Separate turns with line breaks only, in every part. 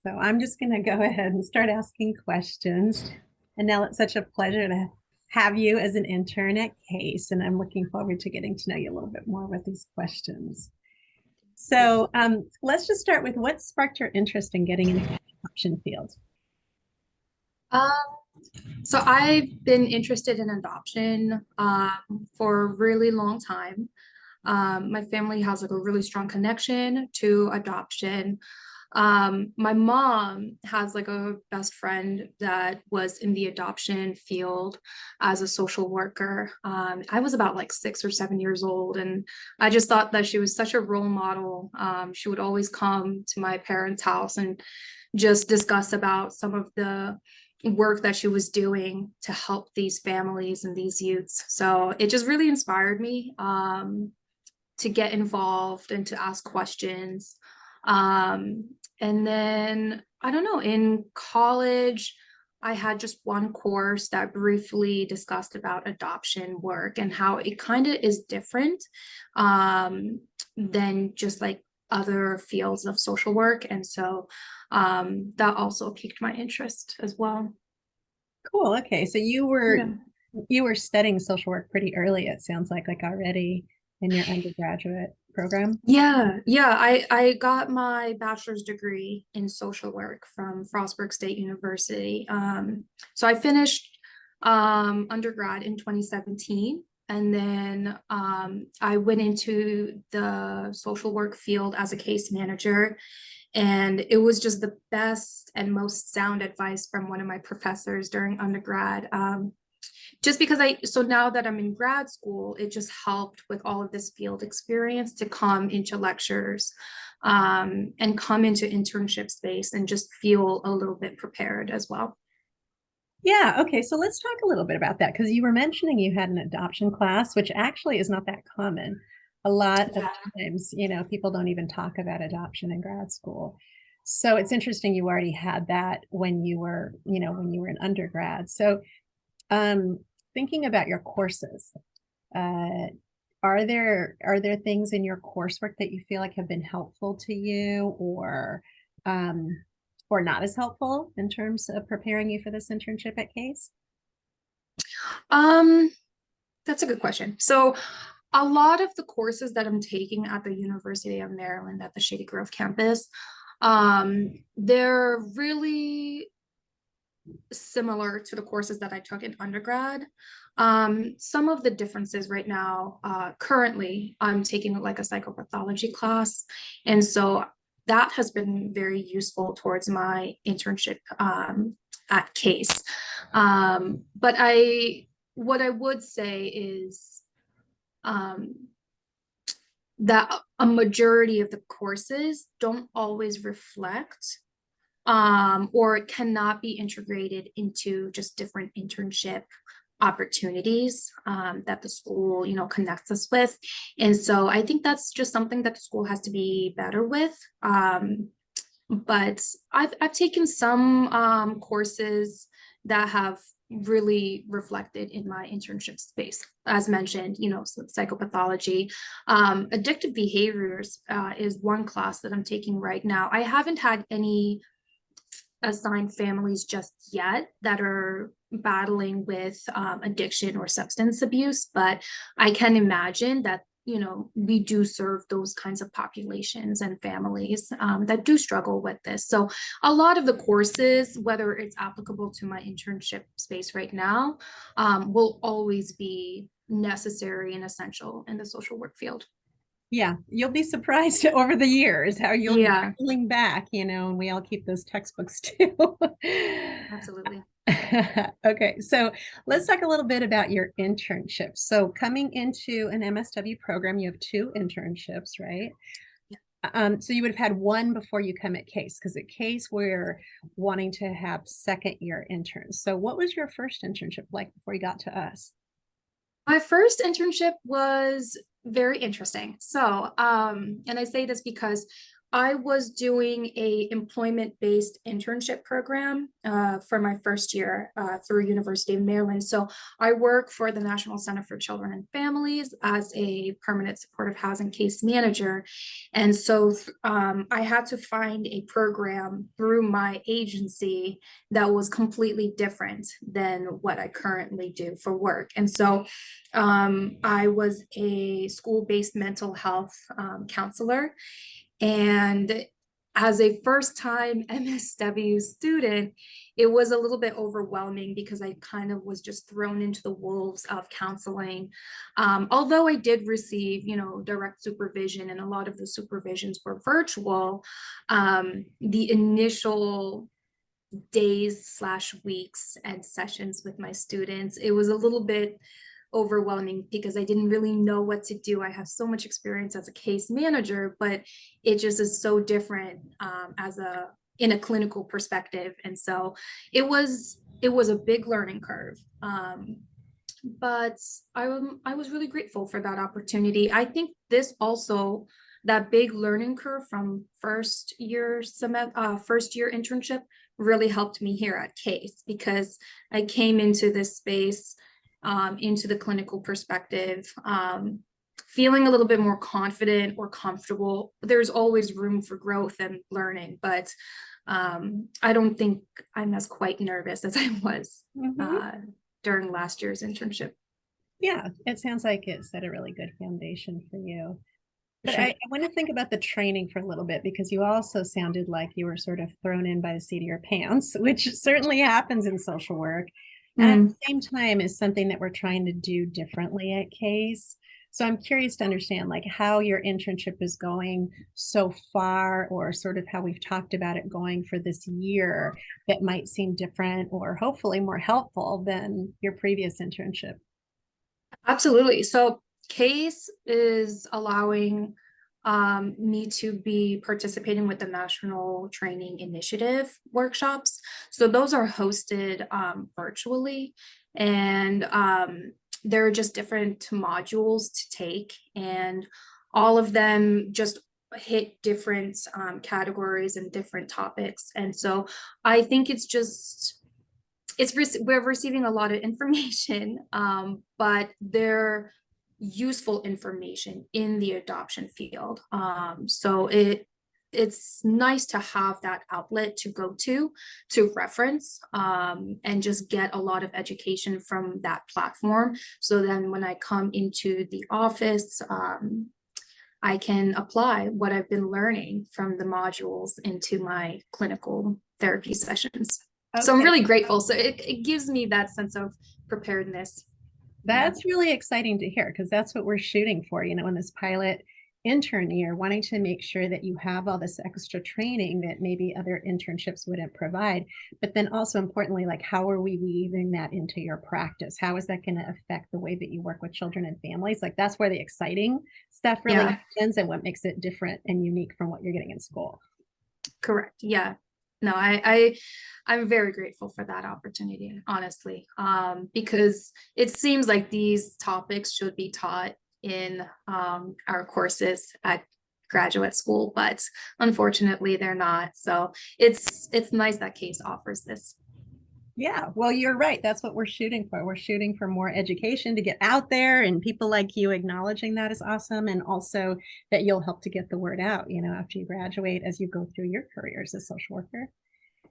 So I'm just going to go ahead and start asking questions. And now it's such a pleasure to have you as an intern at C.A.S.E, and I'm looking forward to getting to know you a little bit more with these questions. So let's just start with what sparked your interest in getting into the adoption field?
Um, so I've been interested in adoption for a really long time. My family has like a really strong connection to adoption. My mom has like a best friend that was in the adoption field as a social worker. I was about like 6 or 7 years old, and I just thought that she was such a role model. She would always come to my parents' house and just discuss about some of the work that she was doing to help these families and these youths. So it just really inspired me to get involved and to ask questions. And then, I don't know, in college, I had just one course that briefly discussed about adoption work and how it kind of is different than just like other fields of social work. And so that also piqued my interest as well.
Cool. Okay. So you were
Yeah.
you were studying social work pretty early, it sounds like already in your undergraduate program.
I got my bachelor's degree in social work from Frostburg State University. So I finished undergrad in 2017, and then I went into the social work field as a case manager, and it was just the best and most sound advice from one of my professors during undergrad. Just because so now that I'm in grad school, it just helped with all of this field experience to come into lectures and come into internship space and just feel a little bit prepared as well.
Yeah, okay. So let's talk a little bit about that because you were mentioning you had an adoption class, which actually is not that common. A lot of
Yeah.
times, people don't even talk about adoption in grad school. So it's interesting you already had that when you were, when you were an undergrad. So um, thinking about your courses, uh, are there things in your coursework that you feel like have been helpful to you um, or not as helpful in terms of preparing you for this internship at Case?
Um, that's a good question. So a lot of the courses that I'm taking at the University of Maryland at the Shady Grove campus, they're really similar to the courses that I took in undergrad. Some of the differences right now, currently, I'm taking like a psychopathology class. And so that has been very useful towards my internship at CASE. But what I would say is um, that a majority of the courses don't always reflect or it cannot be integrated into just different internship opportunities that the school, connects us with. And so I think that's just something that the school has to be better with. But I've taken some courses that have really reflected in my internship space. As mentioned, psychopathology, addictive behaviors is one class that I'm taking right now. I haven't had any assigned families just yet that are battling with addiction or substance abuse, but I can imagine that we do serve those kinds of populations and families that do struggle with this. So a lot of the courses, whether it's applicable to my internship space right now, will always be necessary and essential in the social work field.
Yeah, you'll be surprised over the years how you'll be
Yeah,
pulling back, and we all keep those textbooks too.
absolutely.
Okay, so let's talk a little bit about your internships. So coming into an MSW program, you have two internships, right? So you would have had one before you come at Case, because at Case we're wanting to have second year interns. So what was your first internship like before you got to us?
My first internship was very interesting. So, and I say this because I was doing a employment-based internship program for my first year through University of Maryland. So I work for the National Center for Children and Families as a permanent supportive housing case manager. And so I had to find a program through my agency that was completely different than what I currently do for work. And so I was a school-based mental health counselor. And as a first time MSW student, it was a little bit overwhelming because I kind of was just thrown into the wolves of counseling. Although I did receive, direct supervision, and a lot of the supervisions were virtual, the initial days/weeks and sessions with my students, it was a little bit overwhelming because I didn't really know what to do. I have so much experience as a case manager, but it just is so different in a clinical perspective. And so it was a big learning curve. But I was really grateful for that opportunity. I think this also, that big learning curve from first year internship really helped me here at C.A.S.E because I came into this space, into the clinical perspective, feeling a little bit more confident or comfortable. There's always room for growth and learning, but I don't think I'm as quite nervous as I was during last year's internship.
Yeah, it sounds like it set a really good foundation for you. But
Sure.
I want to think about the training for a little bit because you also sounded like you were sort of thrown in by the seat of your pants, which certainly happens in social work. And at the same time is something that we're trying to do differently at C.A.S.E. So I'm curious to understand like how your internship is going so far, or sort of how we've talked about it going for this year that might seem different or hopefully more helpful than your previous internship.
Absolutely. So C.A.S.E is allowing me to be participating with the National Training Initiative workshops. So those are hosted virtually, and there are just different modules to take, and all of them just hit different categories and different topics. And so I think we're receiving a lot of information, but they're useful information in the adoption field. So it's nice to have that outlet to go to reference, and just get a lot of education from that platform. So then when I come into the office, I can apply what I've been learning from the modules into my clinical therapy sessions. So I'm
Okay.
really grateful. So it gives me that sense of preparedness. Yeah.
That's really exciting to hear because that's what we're shooting for, in this pilot intern year, wanting to make sure that you have all this extra training that maybe other internships wouldn't provide. But then also importantly, like how are we weaving that into your practice? How is that going to affect the way that you work with children and families? Like that's where the exciting stuff really
Yeah,
happens and what makes it different and unique from what you're getting in school.
correct. Yeah. No, I'm very grateful for that opportunity, honestly, because it seems like these topics should be taught in our courses at graduate school, but unfortunately they're not. So it's nice that C.A.S.E offers this.
Yeah, well, you're right. That's what we're shooting for. We're shooting for more education to get out there, and people like you acknowledging that is awesome. And also that you'll help to get the word out, after you graduate as you go through your career as a social worker.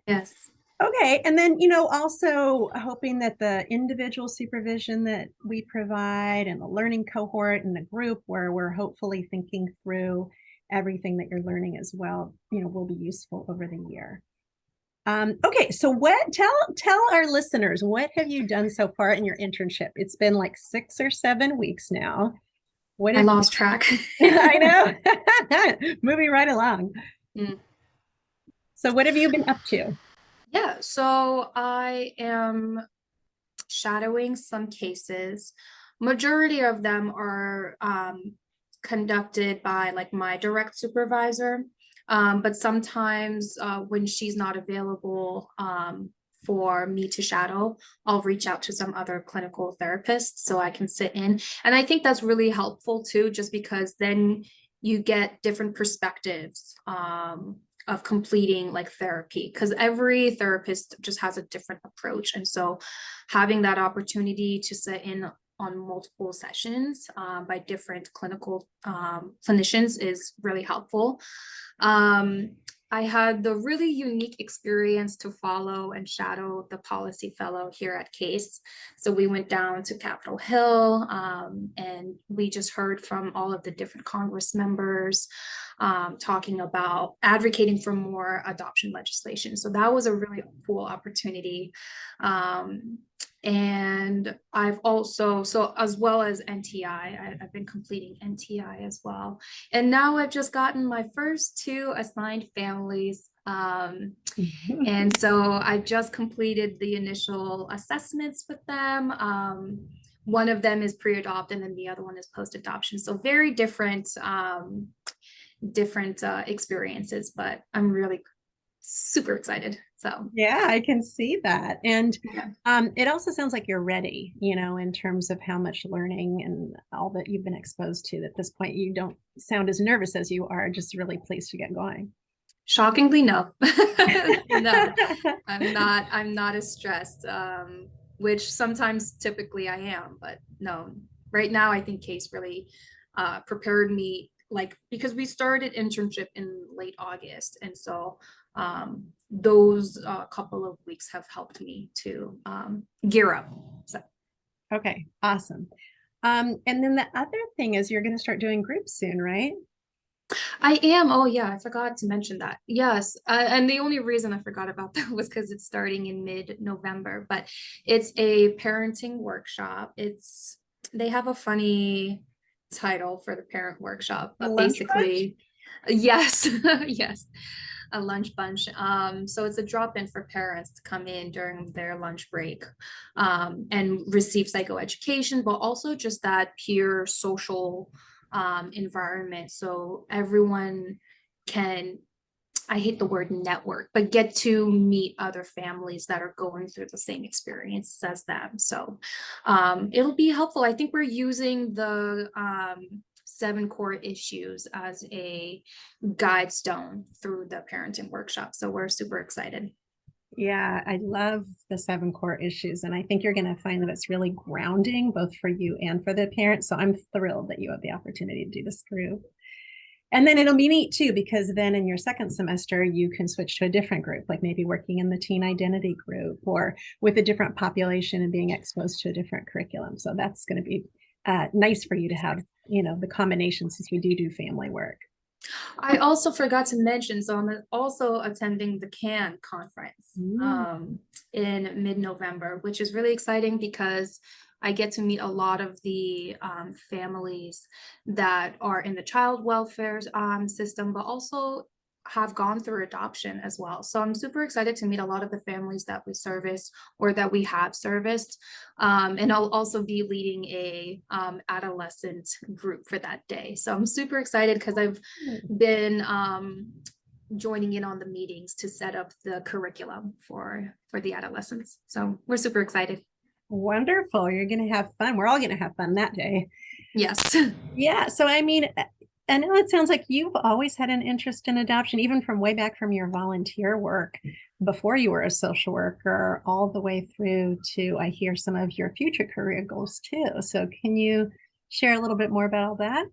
Yes.
Okay. And then, also hoping that the individual supervision that we provide and the learning cohort and the group where we're hopefully thinking through everything that you're learning as well, will be useful over the year. Okay, so tell our listeners, what have you done so far in your internship? It's been like 6 or 7 weeks now. What
I
have
lost track.
I know, moving right along.
Mm.
So what have you been up to?
Yeah, so I am shadowing some cases. Majority of them are conducted by like my direct supervisor, but sometimes when she's not available for me to shadow, I'll reach out to some other clinical therapists so I can sit in. And I think that's really helpful too, just because then you get different perspectives of completing like therapy, because every therapist just has a different approach. And so having that opportunity to sit in on multiple sessions by different clinical clinicians is really helpful. Um, I had the really unique experience to follow and shadow the policy fellow here at C.A.S.E. So we went down to Capitol Hill and we just heard from all of the different Congress members talking about advocating for more adoption legislation. So that was a really cool opportunity. And I've also, so as well as NTI, I've been completing NTI as well. And now I've just gotten my first two assigned families. And so I just completed the initial assessments with them. One of them is pre-adopt and then the other one is post-adoption. So very different, different experiences, but I'm really super excited. So
Yeah, I can see that. And
yeah.
it also sounds like you're ready, in terms of how much learning and all that you've been exposed to at this point. You don't sound as nervous as you are, just really pleased to get going.
Shockingly, no. No, I'm not as stressed, which sometimes typically I am, but no, right now I think C.A.S.E really prepared me, like, because we started internship in late August. And so those couple of weeks have helped me to gear up. So
Okay, awesome. And then the other thing is you're going to start doing groups soon, right?
I am. Oh, yeah, I forgot to mention that. Yes. And the only reason I forgot about that was because it's starting in mid-November, but it's a parenting workshop. They have a funny title for the parent workshop,
The
but
lunch bunch?
basically, yes, yes, a lunch bunch. So it's a drop-in for parents to come in during their lunch break, and receive psychoeducation, but also just that peer social environment. So everyone can, I hate the word network, but get to meet other families that are going through the same experiences as them. So it'll be helpful. I think we're using the 7 core issues as a guide stone through the parenting workshop. So we're super excited.
Yeah, I love the 7 core issues. And I think you're going to find that it's really grounding both for you and for the parents. So I'm thrilled that you have the opportunity to do this group. And then it'll be neat too, because then in your second semester, you can switch to a different group, like maybe working in the teen identity group or with a different population and being exposed to a different curriculum. So that's going to be nice for you to have, the combination since we do family work.
I also forgot to mention, so I'm also attending the CAN conference
Mm.
in mid-November, which is really exciting because I get to meet a lot of the families that are in the child welfare system, but also have gone through adoption as well. So I'm super excited to meet a lot of the families that we service or that we have serviced. And I'll also be leading a adolescent group for that day. So I'm super excited because I've been joining in on the meetings to set up the curriculum for the adolescents. So we're super excited.
Wonderful. You're going to have fun. We're all going to have fun that day.
Yes.
Yeah. So, I mean, I know it sounds like you've always had an interest in adoption, even from way back from your volunteer work before you were a social worker, all the way through to, I hear, some of your future career goals too. So, can you share a little bit more about all that?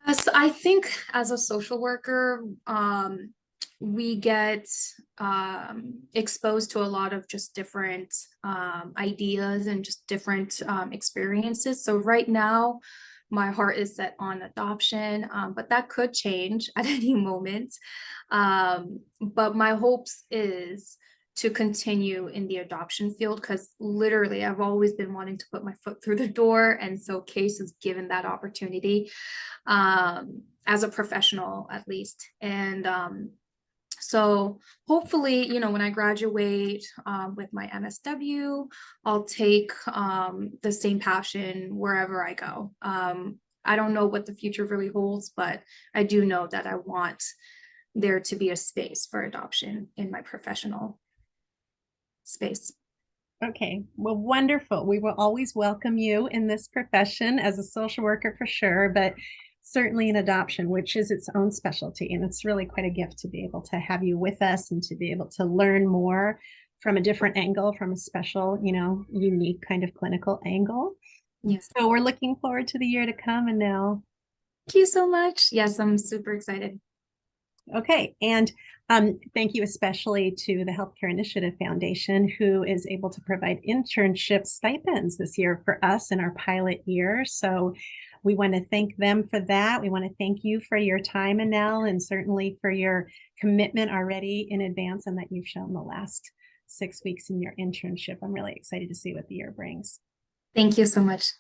Yes, I think as a social worker, we get exposed to a lot of just different ideas and just different experiences. So right now, my heart is set on adoption, but that could change at any moment. But my hopes is to continue in the adoption field because literally I've always been wanting to put my foot through the door. And so C.A.S.E has given that opportunity as a professional at least. And so hopefully, when I graduate with my MSW, I'll take the same passion wherever I go. I don't know what the future really holds, but I do know that I want there to be a space for adoption in my professional space.
Okay, well, wonderful. We will always welcome you in this profession as a social worker for sure. But certainly in adoption, which is its own specialty. And it's really quite a gift to be able to have you with us and to be able to learn more from a different angle, from a special, unique kind of clinical angle.
Yes.
So we're looking forward to the year to come. And now,
Thank you so much. Yes, I'm super excited.
okay. And thank you especially to the Healthcare Initiative Foundation, who is able to provide internship stipends this year for us in our pilot year. So we want to thank them for that. We want to thank you for your time, Anel, and certainly for your commitment already in advance and that you've shown the last 6 weeks in your internship. I'm really excited to see what the year brings.
Thank you so much.